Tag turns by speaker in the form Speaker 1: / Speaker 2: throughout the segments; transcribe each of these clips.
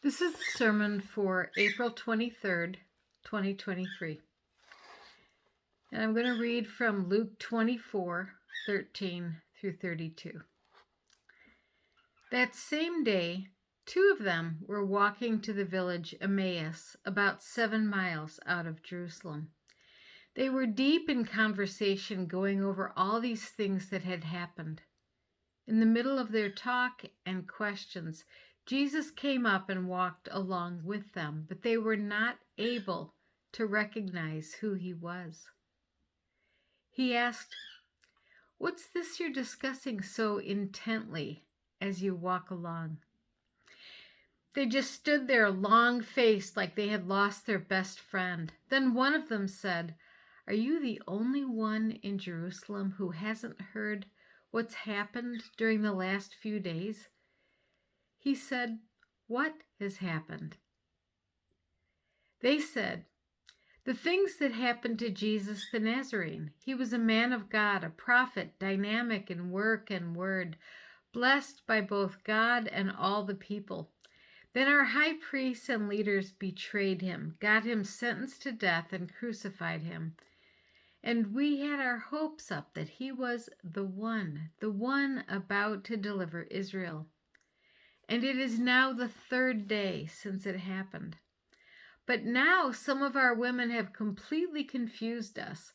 Speaker 1: This is the sermon for April 23rd, 2023. And I'm going to read from Luke 24:13 through 32. That same day, two of them were walking to the village Emmaus, about 7 miles out of Jerusalem. They were deep in conversation, going over all these things that had happened. In the middle of their talk and questions, Jesus came up and walked along with them, but they were not able to recognize who he was. He asked, "What's this you're discussing so intently as you walk along?" They just stood there long-faced like they had lost their best friend. Then one of them said, "Are you the only one in Jerusalem who hasn't heard what's happened during the last few days?" He said, "What has happened?" They said, "The things that happened to Jesus the Nazarene. He was a man of God, a prophet, dynamic in work and word, blessed by both God and all the people. Then our high priests and leaders betrayed him, got him sentenced to death, and crucified him. And we had our hopes up that he was the one about to deliver Israel. And it is now the 3rd day since it happened. But now some of our women have completely confused us.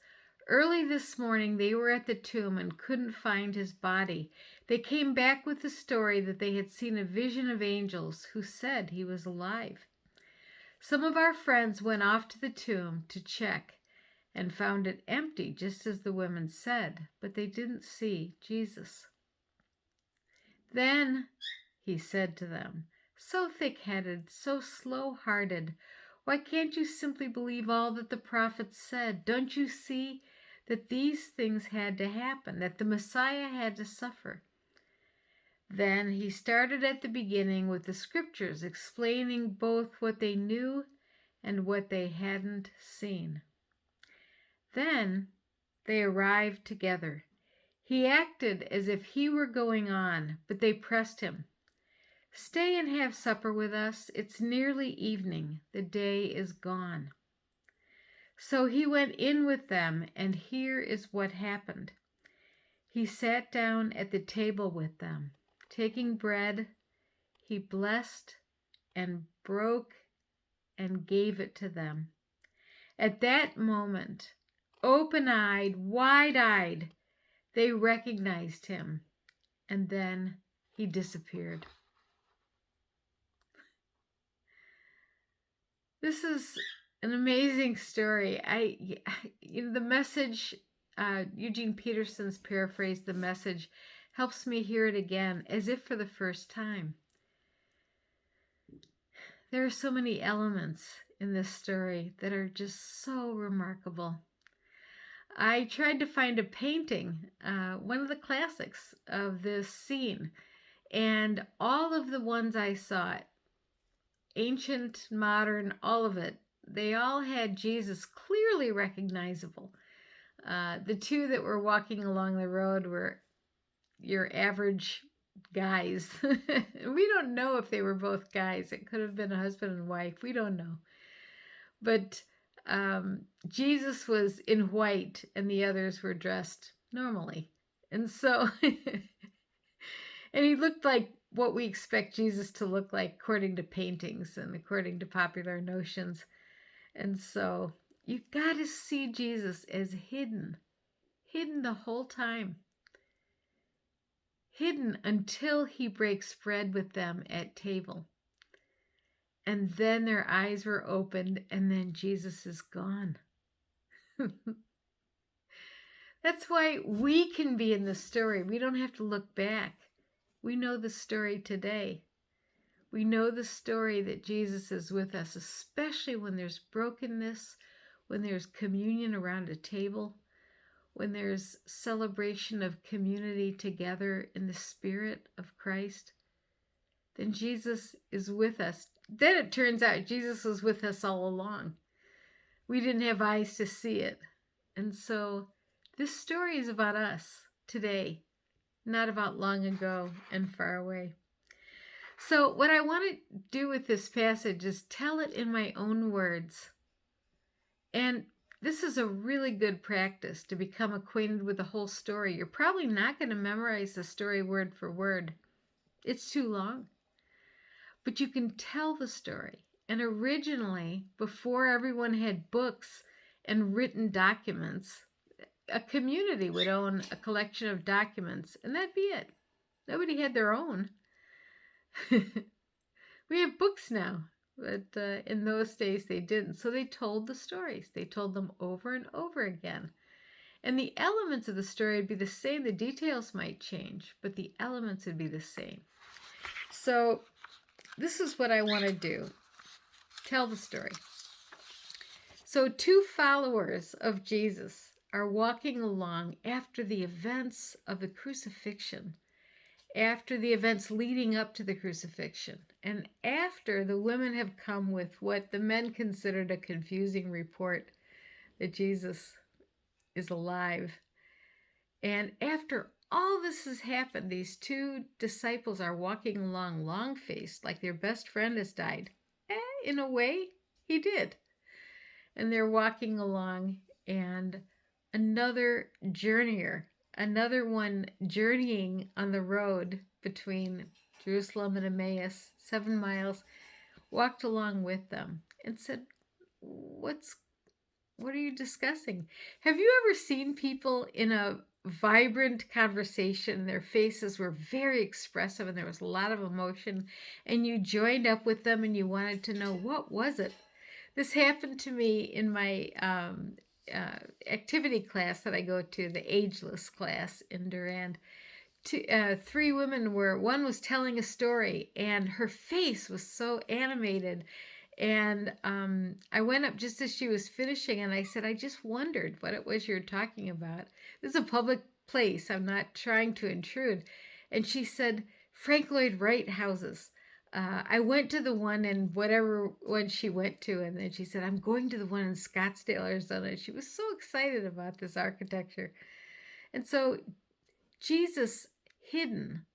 Speaker 1: Early this morning they were at the tomb and couldn't find his body. They came back with the story that they had seen a vision of angels who said he was alive. Some of our friends went off to the tomb to check and found it empty, just as the women said, but they didn't see Jesus." Then he said to them, "So thick-headed, so slow-hearted, why can't you simply believe all that the prophets said? Don't you see that these things had to happen, that the Messiah had to suffer?" Then he started at the beginning with the scriptures, explaining both what they knew and what they hadn't seen. Then they arrived together. He acted as if he were going on, but they pressed him. "Stay and have supper with us. It's nearly evening. The day is gone." So he went in with them, and here is what happened. He sat down at the table with them. Taking bread, he blessed and broke and gave it to them. At that moment, open-eyed, wide-eyed, they recognized him, and then he disappeared. This is an amazing story. The Message, Eugene Peterson's paraphrase, The Message, helps me hear it again, as if for the first time. There are so many elements in this story that are just so remarkable. I tried to find a painting, one of the classics of this scene, and all of the ones I saw, ancient, modern, all of it, they all had Jesus clearly recognizable. The two that were walking along the road were your average guys. We don't know if they were both guys. It could have been a husband and wife. We don't know. But Jesus was in white and the others were dressed normally. And so, and he looked like what we expect Jesus to look like according to paintings and according to popular notions. And so you've got to see Jesus as hidden the whole time. Hidden until he breaks bread with them at table. And then their eyes were opened, and then Jesus is gone. That's why we can be in the story. We don't have to look back. We know the story today. We know the story that Jesus is with us, especially when there's brokenness, when there's communion around a table, when there's celebration of community together in the Spirit of Christ. Then Jesus is with us. Then it turns out Jesus was with us all along. We didn't have eyes to see it. And so this story is about us today, not about long ago and far away. So, what I want to do with this passage is tell it in my own words. And this is a really good practice to become acquainted with the whole story. You're probably not going to memorize the story word for word, it's too long. But you can tell the story. And originally, before everyone had books and written documents, a community would own a collection of documents, and that'd be it. Nobody had their own. We have books now, but in those days they didn't. So they told the stories. They told them over and over again. And the elements of the story would be the same. The details might change, but the elements would be the same. So this is what I want to do. Tell the story. So 2 followers of Jesus are walking along after the events of the crucifixion, after the events leading up to the crucifixion, and after the women have come with what the men considered a confusing report that Jesus is alive. And after all this has happened, these 2 disciples are walking along long-faced, like their best friend has died. In a way, he did. And they're walking along, and another journeyer, another one journeying on the road between Jerusalem and Emmaus, 7 miles, walked along with them and said, what are you discussing? Have you ever seen people in a vibrant conversation? Their faces were very expressive and there was a lot of emotion, and you joined up with them and you wanted to know, what was it? This happened to me in my activity class that I go to, the Ageless class in Durand. 3 women one was telling a story, and her face was so animated. And I went up just as she was finishing, and I said, I just wondered what it was you were talking about. This is a public place. I'm not trying to intrude. And she said, Frank Lloyd Wright houses. I went to the one in whatever one she went to, and then she said, I'm going to the one in Scottsdale, Arizona. She was so excited about this architecture. And so Jesus, hidden,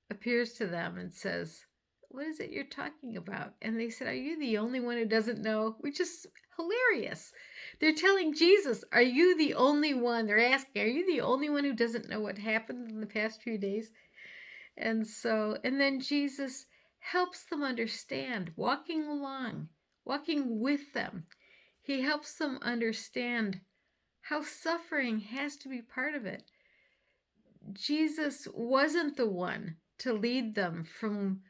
Speaker 1: appears to them and says, what is it you're talking about? And they said, are you the only one who doesn't know? Which is hilarious. They're telling Jesus, are you the only one? They're asking, are you the only one who doesn't know what happened in the past few days? And then Jesus helps them understand, walking along, walking with them. He helps them understand how suffering has to be part of it. Jesus wasn't the one to lead them from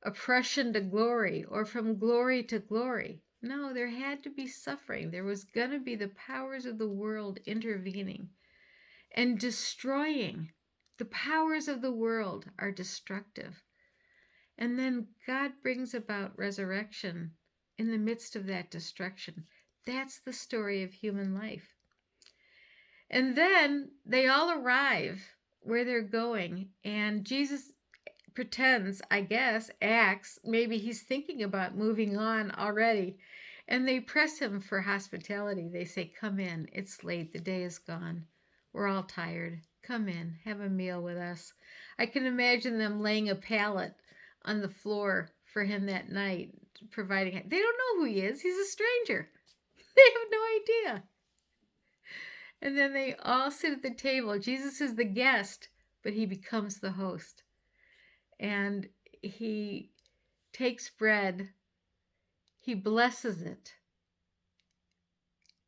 Speaker 1: oppression to glory or from glory to glory. No, there had to be suffering. There was going to be the powers of the world intervening and destroying. The powers of the world are destructive. And then God brings about resurrection in the midst of that destruction. That's the story of human life. And then they all arrive where they're going, and Jesus pretends, I guess, acts, maybe he's thinking about moving on already, and they press him for hospitality. They say, come in, it's late, the day is gone, we're all tired, come in, have a meal with us. I can imagine them laying a pallet on the floor for him that night, providing, they don't know who he is, he's a stranger. They have no idea. And then they all sit at the table. Jesus is the guest, but he becomes the host. And he takes bread, he blesses it,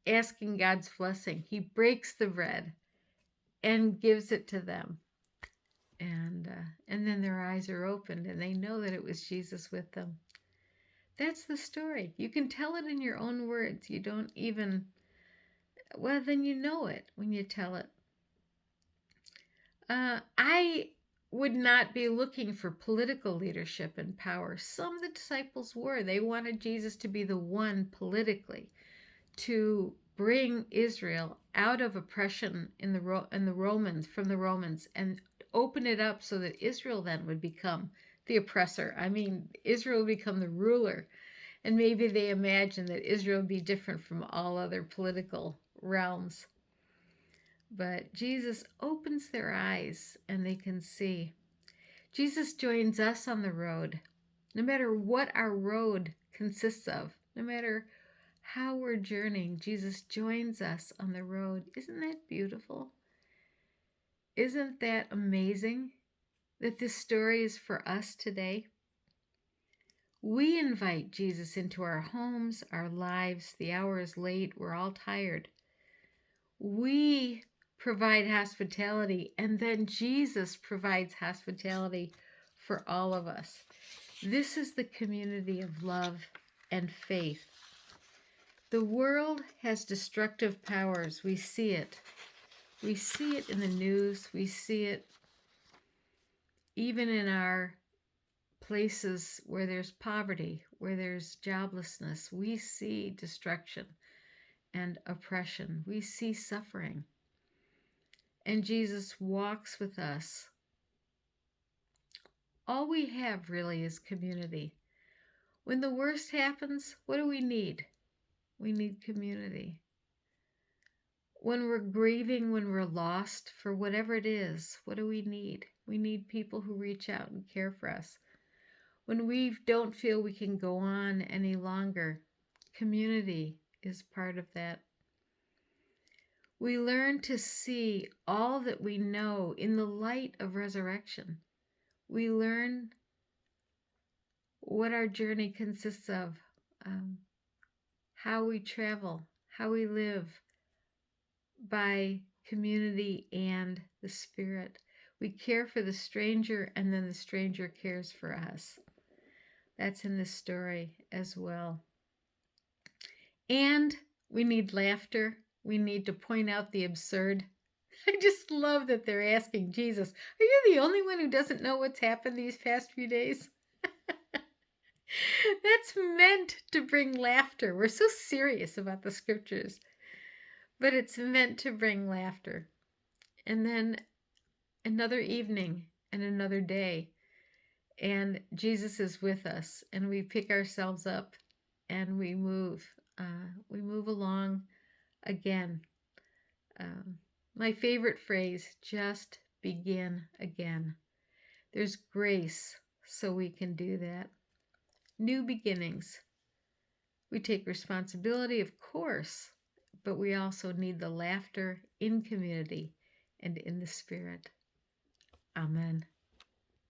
Speaker 1: asking God's blessing. He breaks the bread and gives it to them. And then their eyes are opened and they know that it was Jesus with them. That's the story. You can tell it in your own words. You don't even, well, then you know it when you tell it. I would not be looking for political leadership and power. Some of the disciples were. They wanted Jesus to be the one politically to bring Israel out of oppression from the Romans, and open it up so that Israel then would become the oppressor. I mean, Israel would become the ruler. And maybe they imagined that Israel would be different from all other political realms. But Jesus opens their eyes and they can see. Jesus joins us on the road. no matter what our road consists of, no matter how we're journeying, Jesus joins us on the road. Isn't that beautiful? Isn't that amazing that this story is for us today? We invite Jesus into our homes, our lives. The hour is late. We're all tired. We provide hospitality, and then Jesus provides hospitality for all of us. This is the community of love and faith. The world has destructive powers. We see it. We see it in the news. We see it even in our places where there's poverty, where there's joblessness. We see destruction and oppression. We see suffering. And Jesus walks with us. All we have really is community. When the worst happens, what do we need? We need community. When we're grieving, when we're lost, for whatever it is, what do we need? We need people who reach out and care for us. When we don't feel we can go on any longer, community is part of that. We learn to see all that we know in the light of resurrection. We learn what our journey consists of, how we travel, how we live by community and the Spirit. We care for the stranger, and then the stranger cares for us. That's in this story as well. And we need laughter. We need to point out the absurd. I just love that they're asking Jesus, are you the only one who doesn't know what's happened these past few days? That's meant to bring laughter. We're so serious about the scriptures, but it's meant to bring laughter. And then another evening and another day, and Jesus is with us, and we pick ourselves up and we move along again. My favorite phrase, just begin again. There's grace so we can do that. New beginnings. We take responsibility, of course, but we also need the laughter in community and in the Spirit. Amen.